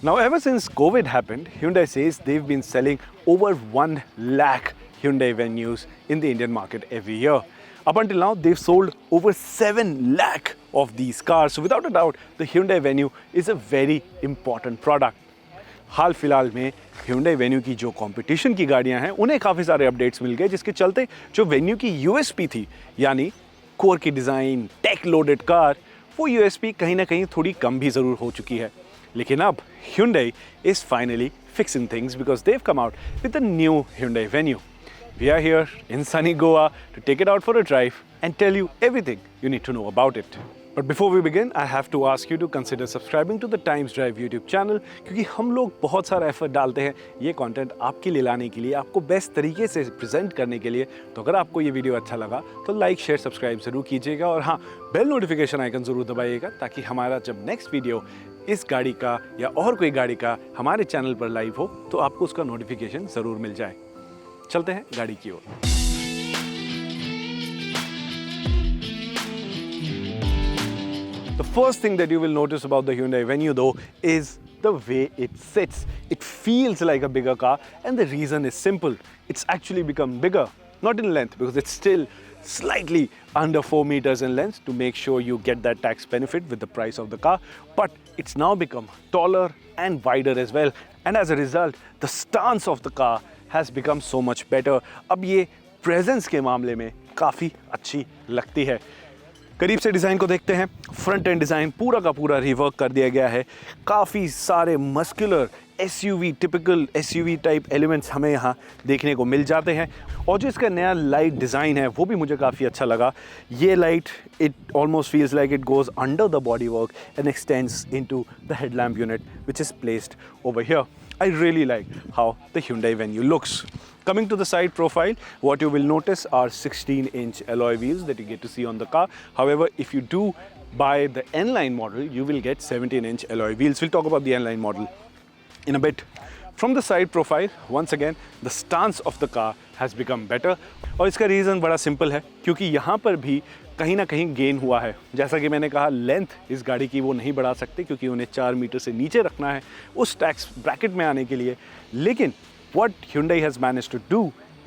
Now, ever since COVID happened, Hyundai says they've been selling over 1 lakh Hyundai Venues in the Indian market every year. Up until now, they've sold over 7 lakh of these cars. So without a doubt, the Hyundai Venue is a very important product. हाल फिलहाल में Hyundai Venue की जो competition की गाड़ियां हैं उन्हें काफ़ी सारे अपडेट्स मिल गए, जिसके चलते जो Venue की USP थी, यानी कोर की डिज़ाइन, टेक लोडेड कार, वो USP कहीं ना कहीं थोड़ी कम भी ज़रूर हो चुकी है. लेकिन अब Hyundai is finally fixing things because they've come out with a new Hyundai Venue. We are here in sunny Goa to take it out for a drive and tell you everything you need to know about it. But before we begin, I have to ask you to consider subscribing to the Times Drive YouTube channel क्योंकि हम लोग बहुत सारा effort डालते हैं ये content आपके लिए लाने के लिए, आपको बेस्ट तरीके से प्रेजेंट करने के लिए. तो अगर आपको ये वीडियो अच्छा लगा तो लाइक शेयर सब्सक्राइब ज़रूर कीजिएगा और हाँ, बेल नोटिफिकेशन आइकन ज़रूर दबाइएगा ताकि हमारा जब नेक्स्ट वीडियो इस गाड़ी का या और कोई गाड़ी का हमारे चैनल पर लाइव हो तो आपको उसका नोटिफिकेशन ज़रूर मिल जाए. चलते हैं गाड़ी की ओर. The first thing that you will notice about the Hyundai Venue though is the way it sits. It feels like a bigger car, and the reason is simple. It's actually become bigger, not in length because it's still slightly under 4 meters in length to make sure you get that tax benefit with the price of the car, but it's now become taller and wider as well, and as a result the stance of the car has become so much better. अब ये presence के मामले में काफ़ी अच्छी लगती है. करीब से डिज़ाइन को देखते हैं. फ्रंट एंड डिज़ाइन पूरा का पूरा रिवर्क कर दिया गया है. काफ़ी सारे muscular SUV typical SUV type elements हमें यहाँ देखने को मिल जाते हैं. और जो इसका नया लाइट डिज़ाइन है वो भी मुझे काफ़ी अच्छा लगा. ये light it almost feels like it goes under the body work and x tends into the headlamp unit which is placed over here. I really like how the Hyundai Venue looks. Coming to the side profile, what you will notice are 16-inch alloy wheels that you get to see on the car. However, if you do buy the N-Line model, you will get 17-inch alloy wheels. We'll talk about the N-Line model in a bit. From the side profile, once again, the stance of the car has become better. और इसका reason बड़ा simple है क्योंकि यहाँ पर भी कहीं ना कहीं गेन हुआ है. जैसा कि मैंने कहा, लेंथ इस गाड़ी की वो नहीं बढ़ा सकते क्योंकि उन्हें 4 मीटर से नीचे रखना है उस टैक्स ब्रैकेट में आने के लिए. लेकिन what Hyundai has managed to do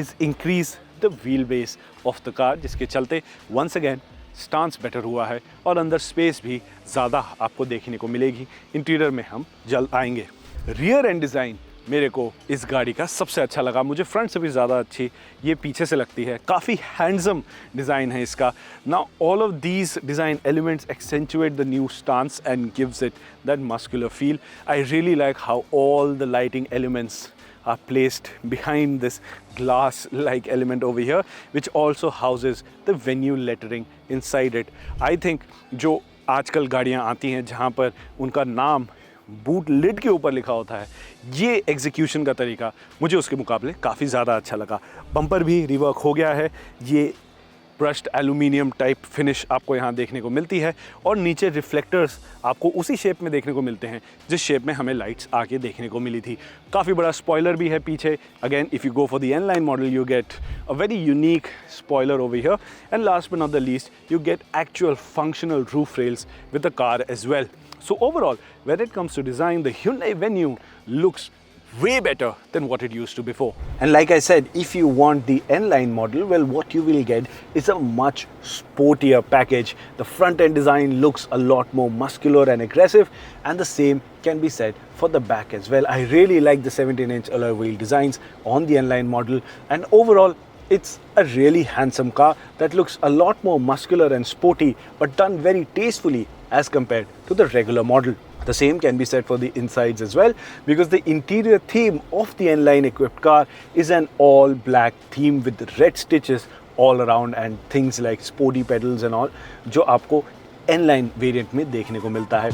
is increase the wheelbase of the car, जिसके चलते once again स्टांस बेटर हुआ है और अंदर स्पेस भी ज़्यादा आपको देखने को मिलेगी. इंटीरियर में हम जल्द आएंगे. रियर एंड डिज़ाइन मेरे को इस गाड़ी का सबसे अच्छा लगा. मुझे फ्रंट से भी ज़्यादा अच्छी ये पीछे से लगती है. काफ़ी हैंडसम डिज़ाइन है इसका. Now all of these design elements accentuate the new stance and gives it that muscular feel. I really like how all the lighting elements are placed behind this glass like element over here, which also houses the Venue lettering inside it. I think जो आजकल गाड़ियाँ आती हैं जहाँ पर उनका नाम boot lid के ऊपर लिखा होता है, ये एग्जीक्यूशन का तरीका मुझे उसके मुकाबले काफ़ी ज़्यादा अच्छा लगा. बम्पर भी रिवर्क हो गया है. ये ब्रश्ड एल्यूमिनियम टाइप फिनिश आपको यहाँ देखने को मिलती है और नीचे रिफ्लेक्टर्स आपको उसी शेप में देखने को मिलते हैं जिस शेप में हमें लाइट्स आके देखने को मिली थी. काफ़ी बड़ा स्पॉइलर भी है पीछे. Again if you go for the N-Line model you get a very unique spoiler over here. And last but not the least, you get actual functional roof rails with the car as well. So overall, when it comes to design, the Hyundai Venue looks way better than what it used to before. And like I said, if you want the N-Line model, well, what you will get is a much sportier package. The front end design looks a lot more muscular and aggressive, and the same can be said for the back as well. I really like the 17-inch alloy wheel designs on the N-Line model, and overall it's a really handsome car that looks a lot more muscular and sporty, but done very tastefully as compared to the regular model. The same can be said for the insides as well, because the interior theme of the N-Line equipped car is an all black theme with red stitches all around and things like sporty pedals and all, जो आपको N-Line variant में देखने को मिलता है.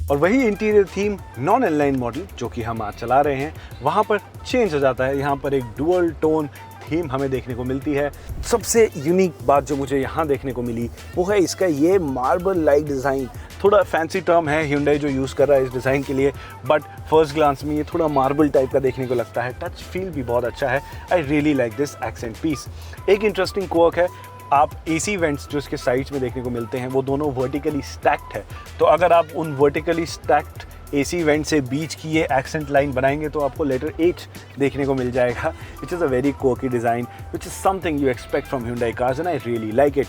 और वही interior theme non N-Line model जो कि हम आज चला रहे हैं वहाँ पर चेंज हो जाता है. यहाँ पर एक डुअल टोन थीम हमें देखने को मिलती है. सबसे यूनिक बात जो मुझे यहाँ देखने को मिली वो है इसका ये मार्बल लाइक डिज़ाइन. थोड़ा फैंसी टर्म है Hyundai जो यूज़ कर रहा है इस डिज़ाइन के लिए, बट फर्स्ट ग्लांस में ये थोड़ा मार्बल टाइप का देखने को लगता है. टच फील भी बहुत अच्छा है. I really like this accent piece. एक इंटरेस्टिंग क्वर्क है, आप AC वेंट्स जो इसके साइड्स में देखने को मिलते हैं वो दोनों वर्टिकली स्टैक्ड है। तो अगर आप उन वर्टिकली स्टैक्ड AC वेंट से बीच की ये एक्सेंट लाइन बनाएंगे तो आपको लेटर H देखने को मिल जाएगा, which is a very quirky design, which is something you expect from Hyundai cars, and I really like it.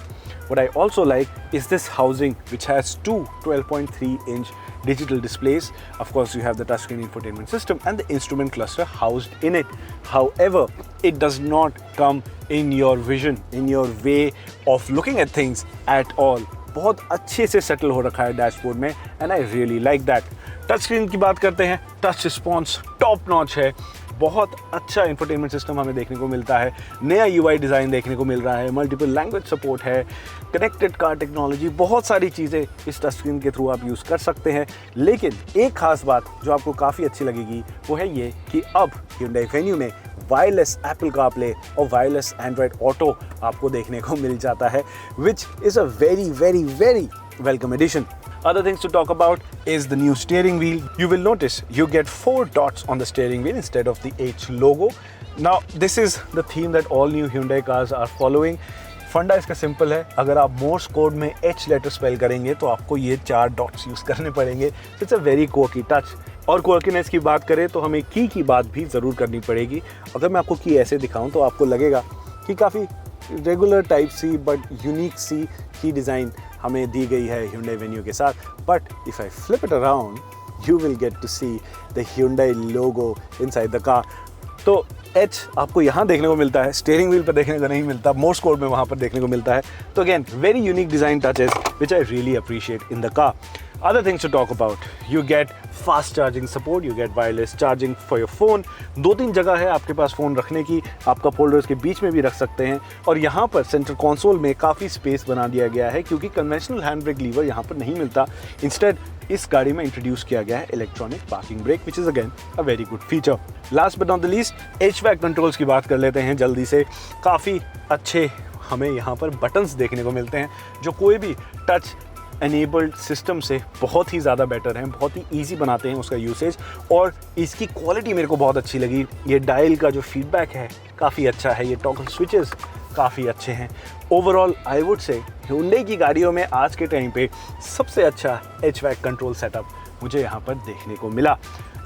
What I also like is this housing, which has two 12.3-inch digital displays. Of course, you have the touchscreen infotainment system and the instrument cluster housed in it. However, it does not come in your vision, in your way of looking at things at all. बहुत अच्छे से settle हो रखा है dashboard में, and I really like that. Touch screen की बात करते हैं, टच रिस्पॉन्स टॉप नॉच है, बहुत अच्छा इंफोटेनमेंट सिस्टम हमें देखने को मिलता है, नया UI डिज़ाइन देखने को मिल रहा है, मल्टीपल लैंग्वेज सपोर्ट है, कनेक्टेड कार टेक्नोलॉजी, बहुत सारी चीज़ें इस टच स्क्रीन के थ्रू आप यूज़ कर सकते हैं। लेकिन एक खास बात जो आपको काफ़ी अच्छी लगेगी वो है ये कि अब Hyundai Venue में वायरलेस एप्पल कारप्ले और वायरलेस एंड्रॉयड ऑटो आपको देखने को मिल जाता है, which is a very welcome addition. Other things to talk about is the new steering wheel. You will notice you get 4 dots on the steering wheel instead of the H logo. Now this is the theme that all new Hyundai cars are following. फंडा इसका simple है, अगर आप Morse code में H letter spell करेंगे तो आपको ये 4 डॉट्स यूज़ करने पड़ेंगे। It's a very quirky touch. और क्वर्कीनेस की बात करें तो हमें की बात भी ज़रूर करनी पड़ेगी। अगर मैं आपको की ऐसे दिखाऊं तो आपको लगेगा कि काफ़ी रेगुलर टाइप सी बट यूनिक सी की डिज़ाइन हमें दी गई है Hyundai Venue के साथ। But if I flip it around you will get to see the Hyundai logo inside the car. तो H आपको यहाँ देखने को मिलता है, स्टीयरिंग व्हील पर देखने को नहीं मिलता, मोर्स कोड में वहाँ पर देखने को मिलता है। तो again very unique design touches which I really appreciate in the car. Other things to talk about, you get fast charging support, you get wireless charging for your phone. 2-3 जगह है आपके पास फ़ोन रखने की, आप कप होल्डर्स के बीच में भी रख सकते हैं। और यहाँ पर सेंटर कंसोल में काफ़ी स्पेस बना दिया गया है क्योंकि कन्वेंशनल हैंड ब्रेक लीवर यहाँ पर नहीं मिलता। इंस्टेड इस गाड़ी में इंट्रोड्यूस किया गया है electronic parking brake, which is again a very good feature. Last but not the least HVAC controls की बात कर लेते हैं जल्दी से। काफ़ी अच्छे हमें यहाँ पर बटन्स देखने को मिलते हैं जो कोई भी टच एनेबल्ड सिस्टम से बहुत ही ज़्यादा बेटर हैं, बहुत ही ईजी बनाते हैं उसका यूसेज। और इसकी क्वालिटी मेरे को बहुत अच्छी लगी। ये डायल का जो फीडबैक है काफ़ी अच्छा है, ये टॉगल स्विचेस काफ़ी अच्छे हैं। Overall I would say Hyundai की गाड़ियों में आज के टाइम पे सबसे अच्छा HVAC कंट्रोल सेटअप मुझे यहाँ पर देखने को मिला।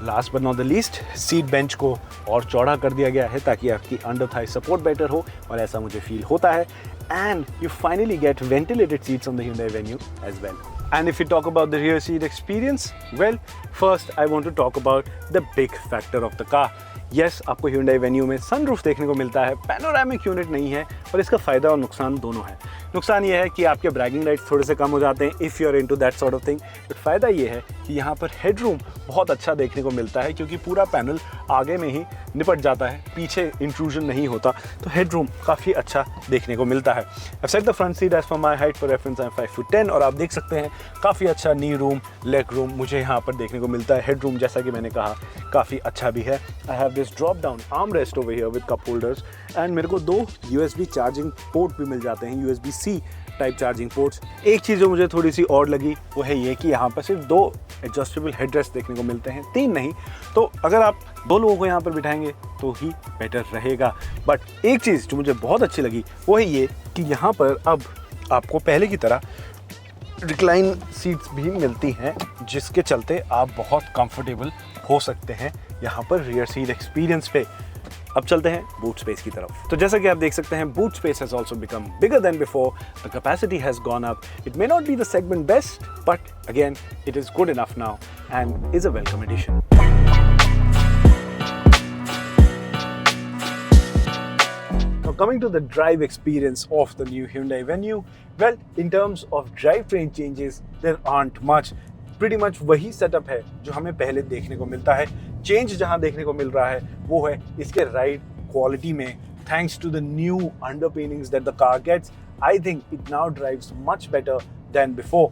Last but not the least, seat bench को और चौड़ा कर दिया गया है ताकि आपकी अंडर थाई सपोर्ट बेटर हो, और ऐसा मुझे फील होता है। And you finally get ventilated seats on the Hyundai Venue as well. And if you talk about the rear seat experience, well, first I want to talk about the big factor of the car. Yes, आपको Hyundai Venue में sunroof देखने को मिलता है, panoramic unit नहीं है, और इसका फ़ायदा और नुकसान दोनों है। नुकसान ये है कि आपके ब्रैगिंग लाइट्स थोड़े से कम हो जाते हैं if you are into that sort of thing. But फ़ायदा ये है कि यहाँ पर हेडरूम बहुत अच्छा देखने को मिलता है क्योंकि पूरा पैनल आगे में ही निपट जाता है, पीछे इंट्रूजन नहीं होता, तो हेडरूम काफ़ी अच्छा देखने को मिलता है। I've set the front seat as for my height for reference, I'm 5'10", और आप देख सकते हैं काफ़ी अच्छा नी रूम, लेग रूम मुझे यहाँ पर देखने को मिलता है। हेडरूम जैसा कि मैंने कहा काफ़ी अच्छा भी है। I have this drop down arm rest over here with cup holders, and मेरे को 2 USB चार्जिंग पोर्ट भी मिल जाते हैं, USB-C टाइप चार्जिंग पोर्ट्स। एक चीज़ जो मुझे थोड़ी सी और लगी वो है ये कि यहाँ पर सिर्फ 2 एडजस्टेबल हेडरेस्ट देखने को मिलते हैं, 3 नहीं। तो अगर आप 2 लोगों को यहाँ पर बिठाएंगे तो ही बेटर रहेगा। बट एक चीज़ जो मुझे बहुत अच्छी लगी वो है ये कि यहाँ पर अब आपको पहले की तरह रिक्लाइन सीट्स भी मिलती हैं, जिसके चलते आप बहुत कंफर्टेबल हो सकते हैं यहाँ पर रियर सीट एक्सपीरियंस पे। अब चलते हैं बूट स्पेस की तरफ। तो जैसा कि आप देख सकते हैं, boot space has also become bigger than before, the capacity has gone up. It may not be the segment best, but again it is good enough now and is a welcome addition. Now coming to the drive experience of the new Hyundai Venue, well, in terms of drivetrain changes, there aren't much. Pretty much वही setup है जो हमें पहले देखने को मिलता है। Change जहां देखने को मिल रहा है वो है इसके राइड क्वालिटी में। Thanks to the new underpinnings that the car gets, I think it now drives much better than before.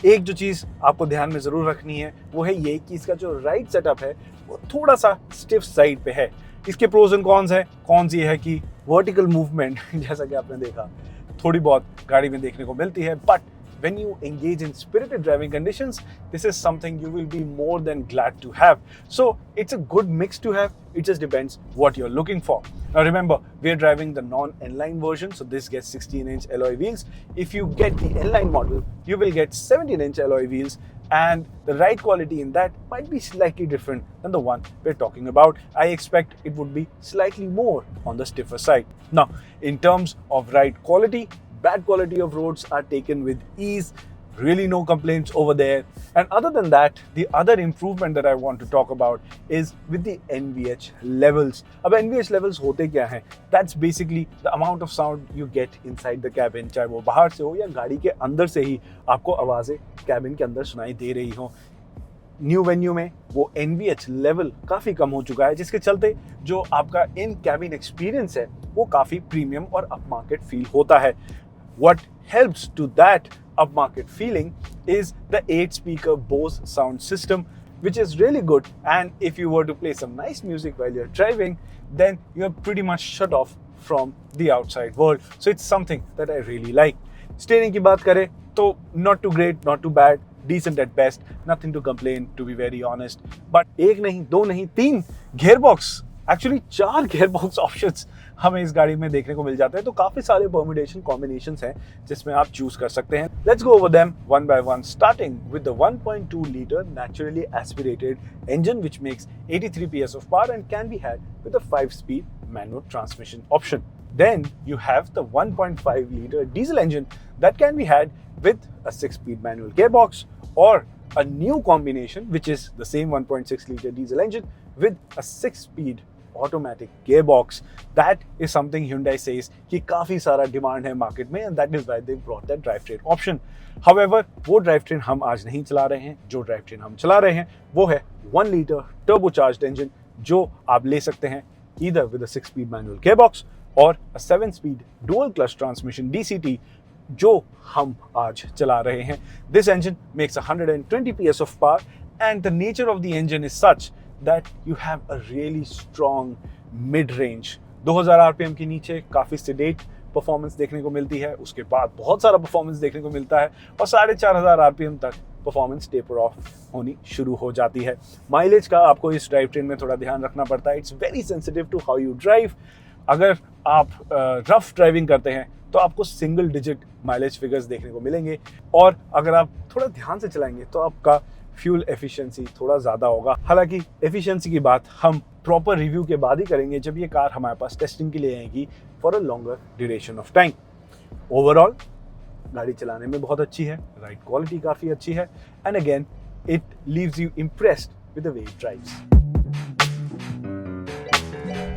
एक जो चीज़ आपको ध्यान में ज़रूर रखनी है वो है ये कि इसका जो राइड सेटअप है वो थोड़ा सा स्टिफ साइड पे है। इसके प्रोज एंड कॉन्स है। कॉन्स ये है कि वर्टिकल मूवमेंट जैसा कि आपने देखा थोड़ी बहुत गाड़ी में देखने को मिलती है, but when you engage in spirited driving conditions, this is something you will be more than glad to have. So it's a good mix to have. It just depends what you're looking for. Now remember, we're driving the non-N-line version, so this gets 16-inch alloy wheels. If you get the N-line model, you will get 17-inch alloy wheels, and the ride quality in that might be slightly different than the one we're talking about. I expect it would be slightly more on the stiffer side. Now, in terms of ride quality, bad quality of roads are taken with ease. Really no complaints over there. And other than that, the other improvement that I want to talk about is with the NVH levels. अब NVH levels होते क्या हैं? That's basically the amount of sound you get inside the cabin. चाहे वो बाहर से हो या गाड़ी के अंदर से ही आपको आवाज़ें cabin के अंदर सुनाई दे रही हो. न्यू वेन्यू में वो NVH लेवल काफ़ी कम हो चुका है, जिसके चलते जो आपका इन कैबिन एक्सपीरियंस है वो काफ़ी प्रीमियम और अपमार्केट फील होता है. What helps to that upmarket feeling is the 8-speaker Bose sound system, which is really good. And if you were to play some nice music while you're driving, then you're pretty much shut off from the outside world. So it's something that I really like. Steering की बात करें तो not too great, not too bad, decent at best, nothing to complain, to be very honest. But एक नहीं, दो नहीं, तीन gearbox, actually 4 gearbox options हमें इस गाड़ी में देखने को मिल जाते हैं. तो काफी सारे परम्यूटेशन कॉम्बिनेशंस हैं जिसमें आप चूज कर सकते हैं. Let's go over them one by one, starting with the 1.2 liter naturally aspirated engine which makes 83 PS of power and can be had with a 5-speed manual transmission option. Then you have the 1.5 liter diesel engine that can be had with a 6-speed manual gearbox, or a new combination which is the same 1.6 liter diesel engine with a 6-speed automatic gearbox. That is something Hyundai says कि काफी सारा demand है market में, and that is why they brought that drivetrain option. However, वो drivetrain हम आज नहीं चला रहे हैं. जो drivetrain हम चला रहे हैं वो है 1 liter turbocharged engine, जो आप ले सकते हैं either with a 6-speed manual gearbox or a 7-speed dual clutch transmission DCT, जो हम आज चला रहे हैं. This engine makes 120 PS of power, and the nature of the engine is such that you have a really strong mid-range. 2000 RPM के नीचे काफ़ी sedate performance देखने को मिलती है, उसके बाद बहुत सारा परफॉर्मेंस देखने को मिलता है, और 4500 RPM तक परफॉर्मेंस टेपर ऑफ होनी शुरू हो जाती है. माइलेज का आपको इस ड्राइव ट्रेन में थोड़ा ध्यान रखना पड़ता है. It's very sensitive to how you drive. अगर आप रफ ड्राइविंग करते हैं तो आपको सिंगल डिजिट माइलेज फिगर्स देखने को मिलेंगे, और अगर आप थोड़ा ध्यान से चलाएंगे तो आपका फ्यूल एफिशिएंसी थोड़ा ज़्यादा होगा. हालांकि एफिशिएंसी की बात हम प्रॉपर रिव्यू के बाद ही करेंगे जब ये कार हमारे पास टेस्टिंग के लिए आएगी for a longer duration of time. Overall गाड़ी चलाने में बहुत अच्छी है, राइड क्वालिटी काफ़ी अच्छी है, and again it leaves you impressed with the way it drives.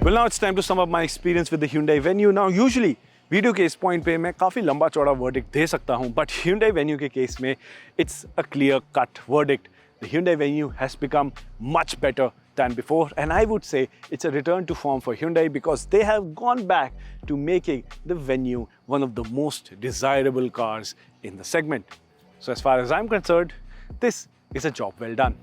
Well, now it's time to sum up my experience with the Hyundai Venue. Now, usually video के इस पॉइंट पे मैं काफ़ी लंबा चौड़ा वर्डिक्ट दे सकता हूँ, बट Hyundai Venue के केस में it's a clear cut verdict. The Hyundai Venue has become much better than before, and I would say it's a return to form for Hyundai because they have gone back to making the Venue one of the most desirable cars in the segment. So as far as I'm concerned, this is a job well done.